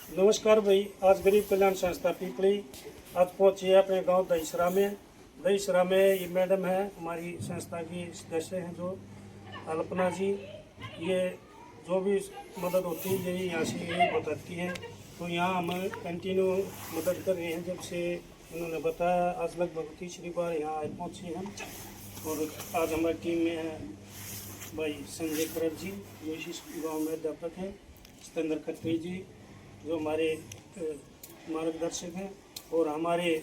नमस्कार भाई। आज गरीब कल्याण संस्था पीपली आज पहुंची है अपने गांव दहीसरा में। दहीसरा में ये मैडम है, हमारी संस्था की सदस्य हैं जो अल्पना जी। ये जो भी मदद होती है यही यहाँ से यही बताती हैं। तो यहाँ हम कंटिन्यू मदद कर रहे हैं जब से इन्होंने बताया। आज लगभग तीसरी बार यहाँ पहुँचे हम। और आज हमारी टीम में है भाई संजय खरड़ जी जो इसी गाँव में अध्यापक हैं, सतेंद्र खत्री जी जो हमारे मार्गदर्शक हैं, और हमारे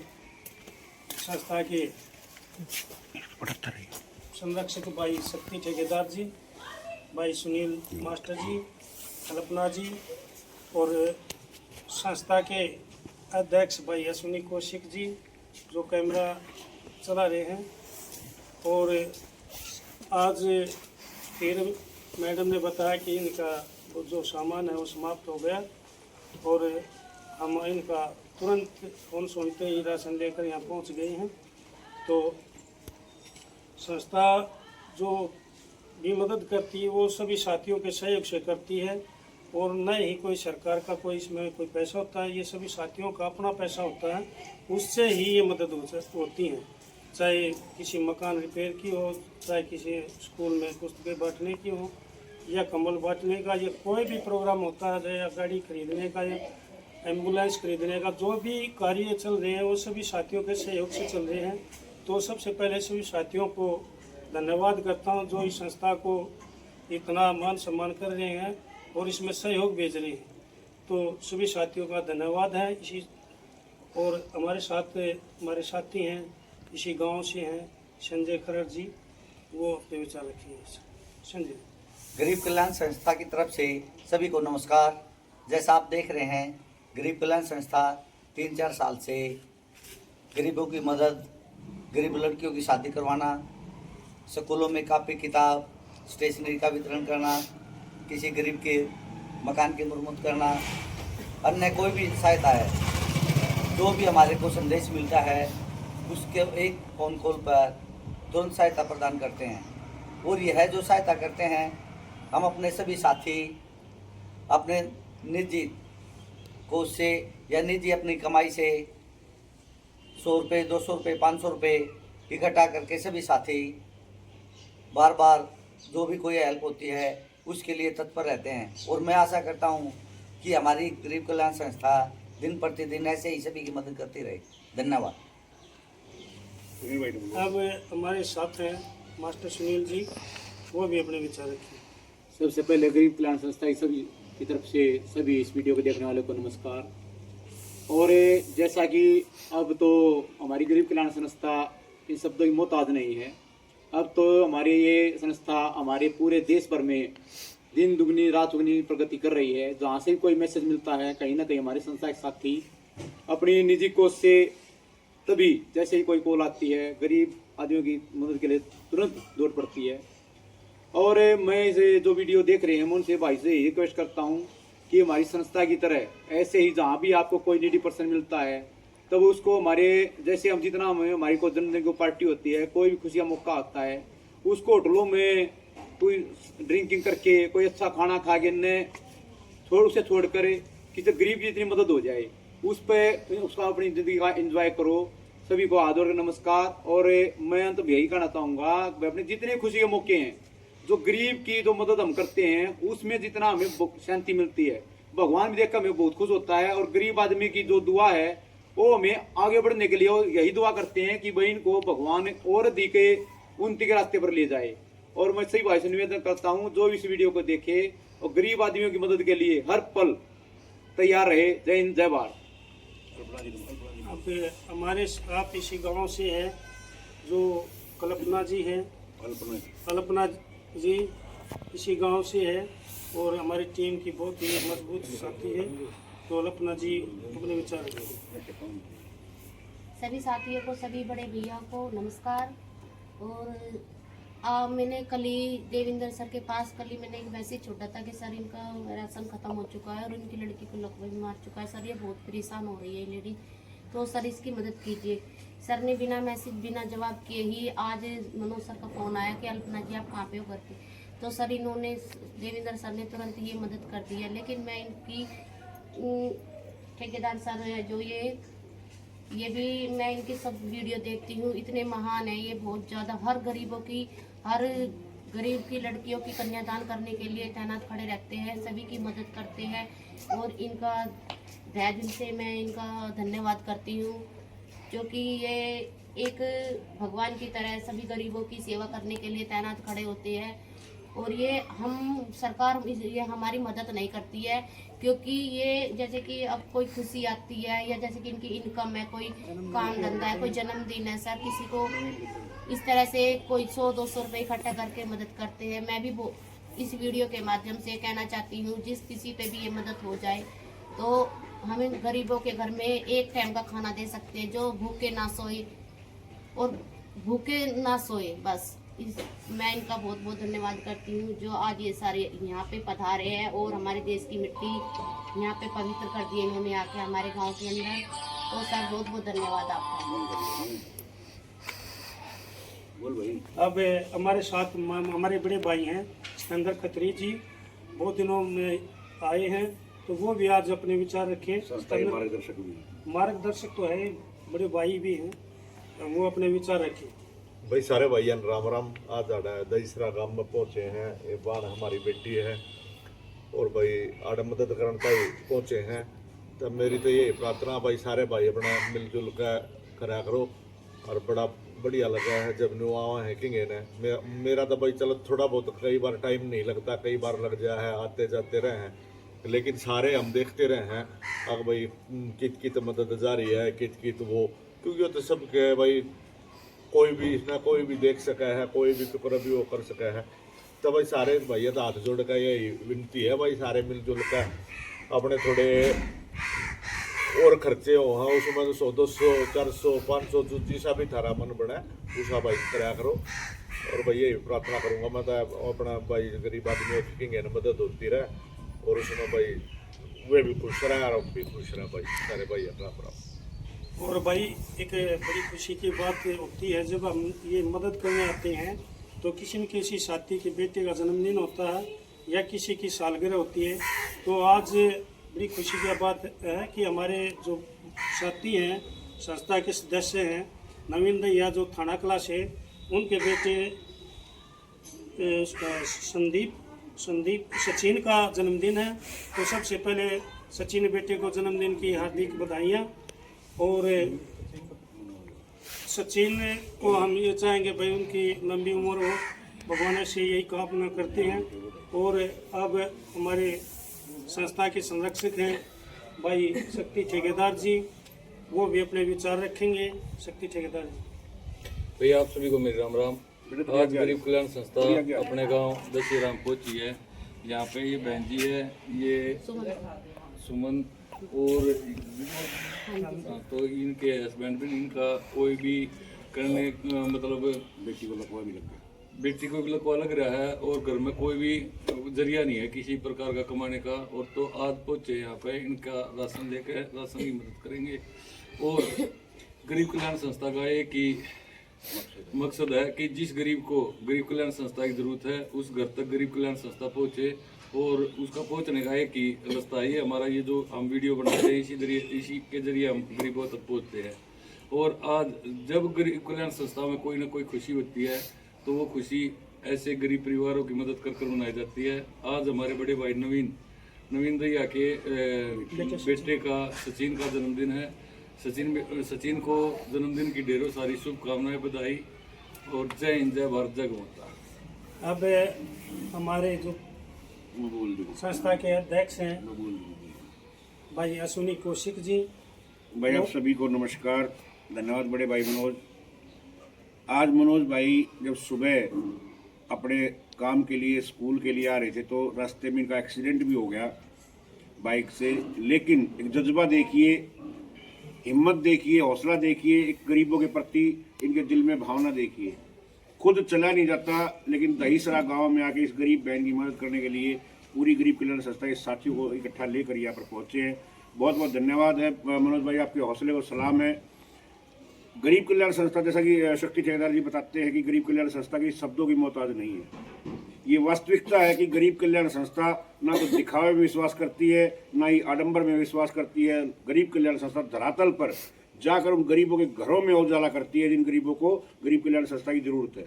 संस्था के संरक्षक भाई शक्ति ठेकेदार जी, भाई सुनील मास्टर जी, कल्पना जी, और संस्था के अध्यक्ष भाई अश्विनी कौशिक जी जो कैमरा चला रहे हैं। और आज फिर मैडम ने बताया कि इनका जो सामान है वो समाप्त हो गया, और हम इनका तुरंत फोन सुनते ही राशन लेकर यहाँ पहुँच गए हैं। तो संस्था जो भी मदद करती है वो सभी साथियों के सहयोग से करती है, और न ही कोई सरकार का कोई इसमें कोई पैसा होता है। ये सभी साथियों का अपना पैसा होता है, उससे ही ये मदद होती है। चाहे किसी मकान रिपेयर की हो, चाहे किसी स्कूल में पुस्तकें बांटने की हो, या कंबल बांटने का, या कोई भी प्रोग्राम होता है, या गाड़ी खरीदने का, या एम्बुलेंस खरीदने का, जो भी कार्य चल रहे हैं वो सभी साथियों के सहयोग से चल रहे हैं। तो सबसे पहले सभी साथियों को धन्यवाद करता हूं जो इस संस्था को इतना मान सम्मान कर रहे हैं और इसमें सहयोग भेज रहे हैं। तो सभी साथियों का धन्यवाद है। इसी और हमारे साथ हमारे साथी हैं इसी गाँव से हैं संजय खरड़ जी, वो अपने विचार रखिए। संजय। गरीब कल्याण संस्था की तरफ से सभी को नमस्कार। जैसा आप देख रहे हैं, गरीब कल्याण संस्था 3-4 साल से गरीबों की मदद, गरीब लड़कियों की शादी करवाना, स्कूलों में कापी किताब स्टेशनरी का वितरण करना, किसी गरीब के मकान की मरम्मत करना, अन्य कोई भी सहायता है जो भी हमारे को संदेश मिलता है उसके एक फ़ोन कॉल पर तुरंत सहायता प्रदान करते हैं। और यह जो सहायता करते हैं हम अपने सभी साथी अपने निजी कोष से या निजी अपनी कमाई से 100 रुपये, 200 रुपये, 500 रुपये इकट्ठा करके सभी साथी बार बार जो भी कोई हेल्प होती है उसके लिए तत्पर रहते हैं। और मैं आशा करता हूँ कि हमारी गरीब कल्याण संस्था दिन प्रतिदिन ऐसे ही सभी की मदद करती रहे। धन्यवाद। अब हमारे साथ हैं मास्टर सुनील जी, वो भी अपने विचार रखें। सबसे पहले गरीब कल्याण संस्था की सभी की तरफ से सभी इस वीडियो को देखने वालों को नमस्कार। और जैसा कि अब तो हमारी गरीब कल्याण संस्था इन शब्दों की मोहताज नहीं है। अब तो हमारी ये संस्था हमारे पूरे देश भर में दिन दुगनी रात दुगनी प्रगति कर रही है। जहाँ से भी कोई मैसेज मिलता है कहीं ना कहीं हमारी संस्था के साथी अपनी निजी कोष से तभी जैसे ही कोई कॉल आती है गरीब आदमियों की मदद के लिए तुरंत दौड़ पड़ती है। और मैं इसे जो वीडियो देख रहे हैं मैं उनसे भाई से रिक्वेस्ट करता हूं कि हमारी संस्था की तरह ऐसे ही जहां भी आपको कोई नीडी पर्सन मिलता है तब तो उसको हमारे जैसे हम जितना हमारी कोई जन्मदिन की पार्टी होती है, कोई भी खुशी का मौका आता है, उसको होटलों में कोई ड्रिंकिंग करके कोई अच्छा खाना खा के उसे छोड़ कर किसी गरीब की जितनी मदद हो जाए उस पर उसका अपनी ज़िंदगी का एंजॉय करो। सभी को हाथ जोड़ कर नमस्कार। और मैं तो यही कहना चाहूँगा अपने जितने खुशी के मौके हैं जो गरीब की जो मदद हम करते हैं उसमें जितना हमें शांति मिलती है, भगवान भी देखकर हमें बहुत खुश होता है। और गरीब आदमी की जो दुआ है वो हमें आगे बढ़ने के लिए यही दुआ करते हैं कि भाई इनको भगवान और दी के उन्नति के रास्ते पर ले जाए। और मैं सही भाई से निवेदन करता हूँ जो इस वीडियो को देखे और गरीब आदमियों की मदद के लिए हर पल तैयार रहे। जय हिंद, जय भारत। अब हमारे आप इसी गांव से हैं जो कल्पना जी हैं, कल्पना जी इसी गांव से है और हमारी टीम की बहुत ही मजबूत साथी है। तो कल्पना जी अपने विचार रखें। सभी साथियों को, सभी बड़े भैया को नमस्कार। और मैंने कल ही देविंदर सर के पास मैंने एक मैसेज छोड़ा था कि सर इनका राशन खत्म हो चुका है और इनकी लड़की को लकवा भी मार चुका है सर, ये बहुत परेशान हो रही है लेडी, तो सर इसकी मदद कीजिए। सर ने बिना मैसेज बिना जवाब किए ही आज मनोज सर का फ़ोन आया कि अल्पना जी आप कहाँ पे हो करके, तो सर इन्होंने देविंदर सर ने तुरंत ये मदद कर दी है। लेकिन मैं इनकी ठेकेदार सर है जो ये भी मैं इनकी सब वीडियो देखती हूँ, इतने महान है ये, बहुत ज़्यादा हर गरीबों की, हर गरीब की लड़कियों की कन्यादान करने के लिए तैनात खड़े रहते हैं, सभी की मदद करते हैं और इनका तहे दिल से मैं इनका धन्यवाद करती हूँ, क्योंकि ये एक भगवान की तरह सभी गरीबों की सेवा करने के लिए तैनात खड़े होते हैं। और ये सरकार ये हमारी मदद नहीं करती है, क्योंकि ये जैसे कि अब कोई खुशी आती है या जैसे कि इनकी इनकम है, कोई काम धंधा है, कोई जन्मदिन है, सर किसी को इस तरह से कोई 100-200 रुपये इकट्ठा करके मदद करते हैं। मैं भी इस वीडियो के माध्यम से कहना चाहती हूँ, जिस किसी पे भी ये मदद हो जाए तो हम इन गरीबों के घर में एक टाइम का खाना दे सकते हैं, जो भूखे ना सोए और भूखे ना सोए बस। मैं इनका बहुत बहुत धन्यवाद करती हूँ जो आज ये सारे यहाँ पे पधारे हैं और हमारे देश की मिट्टी यहाँ पे पवित्र कर दी इन्होंने आके हमारे गांव के अंदर। तो सर बहुत बहुत धन्यवाद आपका। अब हमारे साथ हमारे बड़े भाई हैं सिकंदर खत्री जी, बहुत दिनों में आए हैं, तो वो भी आज अपने विचार रखें। मार्गदर्शक तो है, बड़े भाई भी हैं, वो अपने विचार रखें। भाई सारे भाइयों राम राम। आज आड़ा दहीसरा गांव में पहुंचे हैं, ये बाण हमारी बेटी है और भाई आड़ा मदद करने तक पहुंचे हैं। तो मेरी तो ये प्रार्थना भाई सारे भाई अपना मिलजुल कर करा करो और बड़ा बढ़िया लगा है जब न्यू आवा है किंग ने। मेरा तो भाई चलो थोड़ा बहुत कई बार टाइम नहीं लगता, कई बार लग जाए है, आते जाते रहे हैं, लेकिन सारे हम देखते रहे हैं। अब भाई कित मदद जारी है, कित वो, क्योंकि वो तो सबके भाई कोई भी देख सका है, कोई भी टुकड़ा भी वो कर सका है। तो भाई सारे भैया तो हाथ जोड़ का यही विनती है भाई सारे मिलजुल कर अपने थोड़े और खर्चे हो, हाँ उसमें तो 100, 200, 400, 500 जो जैसा भी थारा मन बना उसा भाई कराया करो। और भाई यही प्रार्थना करूँगा मैं तो अपना भाई गरीब आदमी की मदद होती रहे और उसमें भाई वे भी खुश रहे और हम भी खुश रहे भाई सारे भाई राम राम। और भाई एक बड़ी खुशी की बात होती है जब हम ये मदद करने आते हैं, तो किसी न किसी साथी के बेटे का जन्मदिन होता है या किसी की सालगिरह होती है। तो आज बड़ी खुशी की बात है कि हमारे जो साथी हैं, संस्था के सदस्य हैं, नवीन दैया जो थाना क्लास है, उनके बेटे सचिन का जन्मदिन है। तो सबसे पहले सचिन बेटे को जन्मदिन की हार्दिक बधाइयाँ। और सचिन को हम ये चाहेंगे भाई उनकी लंबी उम्र हो, भगवान से यही कामना करते हैं। और अब हमारे संस्था के संरक्षक हैं भाई शक्ति ठेकेदार जी, वो भी अपने विचार रखेंगे। शक्ति ठेकेदार जी। भैया आप सभी को मेरी राम राम। आज गरीब कल्याण संस्था अपने गांव दशीराम पहुंची है। यहाँ पे ये बहन जी है, ये सुमन और तो इनके हस्बैंड भी, इनका कोई भी करने मतलब बेटी को भी लकवा लग रहा है और घर में कोई भी जरिया नहीं है किसी प्रकार का कमाने का। और तो आज पहुंचे यहाँ पे, इनका राशन लेकर राशन की मदद करेंगे। और गरीब कल्याण संस्था का एक ही मकसद है कि जिस गरीब को गरीब कल्याण संस्था की जरूरत है उस घर तक गरीब कल्याण संस्था पहुंचे। और उसका पहुंचने का एक ही रास्ता है, हमारा ये जो हम वीडियो बनाते हैं इसी के जरिए हम गरीबों तक पहुंचते हैं। और आज जब गरीब कल्याण संस्था में कोई ना कोई खुशी होती है तो वो खुशी ऐसे गरीब परिवारों की मदद कर मनाई जाती है। आज हमारे बड़े भाई नवीन दैया के बेटे का सचिन का जन्मदिन है। सचिन को जन्मदिन की ढेरों सारी शुभकामनाएं, बधाई और जय हिंद, जय भारत, जय माता। अब हमारे जो संस्था के अध्यक्ष हैं भाई अश्विनी कौशिक जी। भाई आप सभी को नमस्कार, धन्यवाद बड़े भाई मनोज। आज मनोज भाई जब सुबह अपने काम के लिए स्कूल के लिए आ रहे थे तो रास्ते में इनका एक्सीडेंट भी हो गया बाइक से। लेकिन एक जज्बा देखिए, हिम्मत देखिए, हौसला देखिए, एक गरीबों के प्रति इनके दिल में भावना देखिए। खुद चला नहीं जाता लेकिन दहीसरा गांव में आके इस गरीब बहन की मदद करने के लिए पूरी गरीब कल्याण संस्था के साथियों को इकट्ठा लेकर यहाँ पर पहुँचे हैं। बहुत बहुत धन्यवाद है मनोज भाई, आपके हौसले को सलाम है। गरीब कल्याण संस्था, जैसा कि शक्ति ठेकेदार जी बताते हैं कि गरीब कल्याण संस्था की शब्दों की मोहताज नहीं है। ये वास्तविकता है कि गरीब कल्याण संस्था ना तो दिखावे में विश्वास करती है, ना ही आडंबर में विश्वास करती है। गरीब कल्याण संस्था धरातल पर जाकर उन गरीबों के घरों में उजाला करती है जिन गरीबों को गरीब कल्याण संस्था की जरूरत है।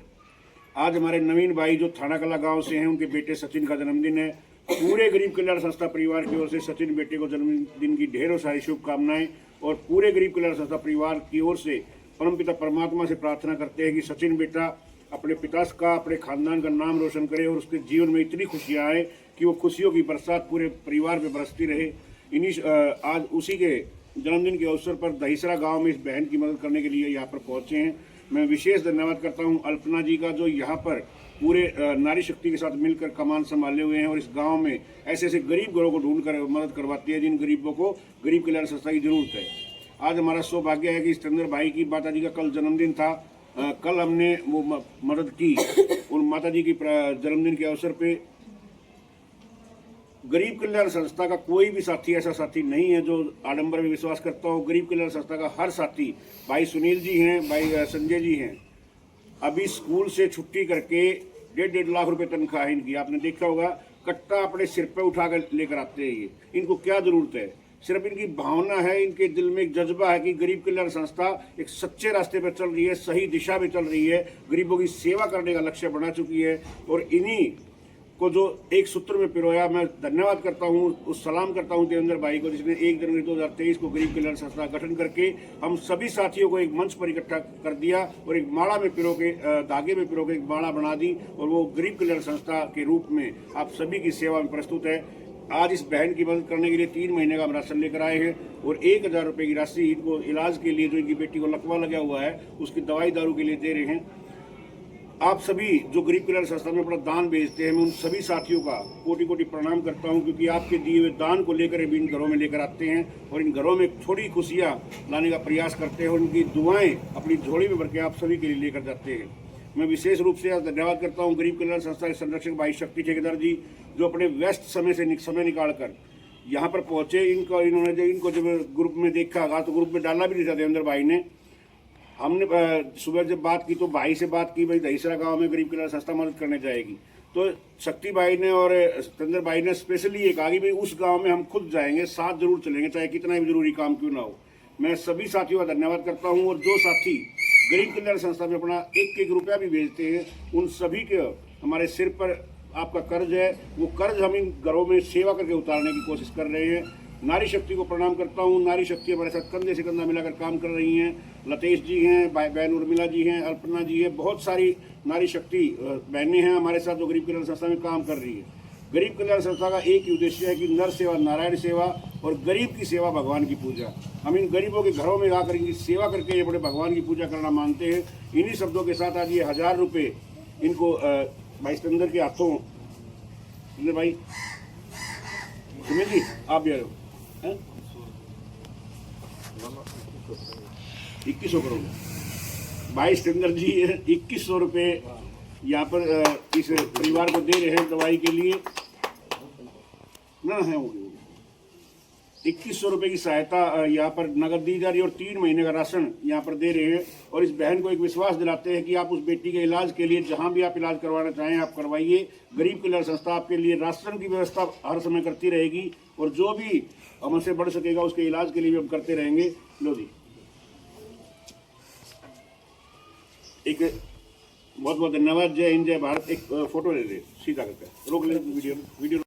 आज हमारे नवीन भाई जो थाना कला गांव से हैं, उनके बेटे सचिन का जन्मदिन है। पूरे गरीब कल्याण संस्था परिवार की ओर से सचिन बेटे को जन्मदिन की ढेरों सारी शुभकामनाएं, और पूरे गरीब कल्याण संस्था परिवार की ओर से परमपिता परमात्मा से प्रार्थना करते हैं कि सचिन बेटा अपने पिता का, अपने खानदान का नाम रोशन करे और उसके जीवन में इतनी खुशियां आए कि वो खुशियों की बरसात पूरे परिवार पे बरसती रहे। आज उसी के जन्मदिन के अवसर पर दहीसरा गांव में इस बहन की मदद करने के लिए यहाँ पर पहुंचे हैं। मैं विशेष धन्यवाद करता हूं अल्पना जी का, जो यहाँ पर पूरे नारी शक्ति के साथ मिलकर कमान संभाले हुए हैं और इस गांव में ऐसे ऐसे गरीब घरों को ढूंढ कर मदद करवाती है जिन गरीबों को गरीब कल्याण संस्था की जरूरत है। आज हमारा सौभाग्य है कि सिकंदर भाई की माता जी का कल जन्मदिन था। कल हमने वो मदद की उन माता जी की जन्मदिन के अवसर पे। गरीब कल्याण संस्था का कोई भी साथी ऐसा साथी नहीं है जो आडंबर में विश्वास करता हो। गरीब कल्याण संस्था का हर साथी, भाई सुनील जी हैं, भाई संजय जी हैं, अभी स्कूल से छुट्टी करके 1.5 लाख रुपए तनख्वाह इनकी, आपने देखा होगा, कट्टा अपने सिर पे उठाकर लेकर आते हैं। ये इनको क्या जरूरत है? सिर्फ इनकी भावना है, इनके दिल में एक जज्बा है कि गरीब कल्याण संस्था एक सच्चे रास्ते पर चल रही है, सही दिशा में चल रही है, गरीबों की सेवा करने का लक्ष्य बना चुकी है। और इन्हीं को जो एक सूत्र में पिरोया, मैं धन्यवाद करता हूँ, उस सलाम करता हूँ देवेंद्र भाई को, जिसने 1 जनवरी 2023 को गरीब कल्याण संस्था गठन करके हम सभी साथियों को एक मंच पर इकट्ठा कर दिया और एक माला में पिरो के, धागे में पिरो के एक माला बना दी और वो गरीब कल्याण संस्था के रूप में आप सभी की सेवा में प्रस्तुत है। आज इस बहन की मदद करने के लिए 3 महीने का हम राशन लेकर आए हैं और 1000 रुपये की राशि इनको इलाज के लिए, जो इनकी बेटी को लकवा लगा हुआ है, उसकी दवाई दारू के लिए दे रहे हैं। आप सभी जो गरीब कल्याण संस्था में अपना दान भेजते हैं, मैं उन सभी साथियों का कोटि कोटि प्रणाम करता हूं, क्योंकि आपके दिए हुए दान को लेकर इन घरों में लेकर आते हैं और इन घरों में थोड़ी खुशियां लाने का प्रयास करते हैं और उनकी दुआएं अपनी झोली में भर के आप सभी के लिए लेकर जाते हैं। मैं विशेष रूप से धन्यवाद करता हूं गरीब कल्याण संस्था के संरक्षक भाई शक्ति ठेकेदार जी, जो अपने व्यस्त समय से समय निकालकर यहाँ पर पहुंचे। इनको जब ग्रुप में देखा, तो ग्रुप में डालना भी नहीं था देवेंद्र भाई ने। हमने सुबह जब बात की तो भाई से बात की, भाई दहीसरा गांव में गरीब कल्याण संस्था मदद करने जाएगी, तो शक्ति भाई ने और सिकंदर भाई ने स्पेशली ये कहा कि भाई उस गांव में हम खुद जाएंगे, साथ जरूर चलेंगे, चाहे कितना भी जरूरी काम क्यों ना हो। मैं सभी साथियों का धन्यवाद करता हूं और जो साथी गरीब कल्याण संस्था में अपना 1-1 रुपया भी भेजते हैं, उन सभी के हमारे सिर पर आपका कर्ज है, वो कर्ज हम इन घरों में सेवा करके उतारने की कोशिश कर रहे हैं। नारी शक्ति को प्रणाम करता हूँ। नारी शक्ति हमारे साथ कंधे से कंधा मिलाकर काम कर रही हैं। लतेश जी हैं, बहन उर्मिला जी हैं, अल्पना जी है, बहुत सारी नारी शक्ति बहनें हैं हमारे साथ जो गरीब कल्याण संस्था में काम कर रही है। गरीब कल्याण संस्था का एक ही उद्देश्य है कि नर सेवा नारायण सेवा और गरीब की सेवा भगवान की पूजा। हम इन गरीबों के घरों में आकर इनकी सेवा करके ये बड़े भगवान की पूजा करना मानते हैं। इन्हीं शब्दों के साथ आज ये 1000 रुपये इनको भाई सिकंदर के हाथों, भाई सुमित जी आप भी आ रहे हो, 2100 करोड़ भाई सिकंदर जी 2100 रुपये यहाँ पर इस परिवार को दे रहे हैं दवाई के लिए। ना है 2100 रुपये की सहायता यहाँ पर नगद दी जा रही है और 3 महीने का राशन यहाँ पर दे रहे हैं और इस बहन को एक विश्वास दिलाते हैं कि आप उस बेटी के इलाज के लिए जहाँ भी आप इलाज करवाना चाहें आप करवाइए। गरीब कल्याण संस्था आपके लिए राशन की व्यवस्था हर समय करती रहेगी और जो भी हमसे बढ़ सकेगा उसके इलाज के लिए भी हम करते रहेंगे। लो जी, एक बहुत बहुत धन्यवाद। जय हिंद, जय भारत। एक फोटो ले ले सीधा करके, रोक ले वीडियो।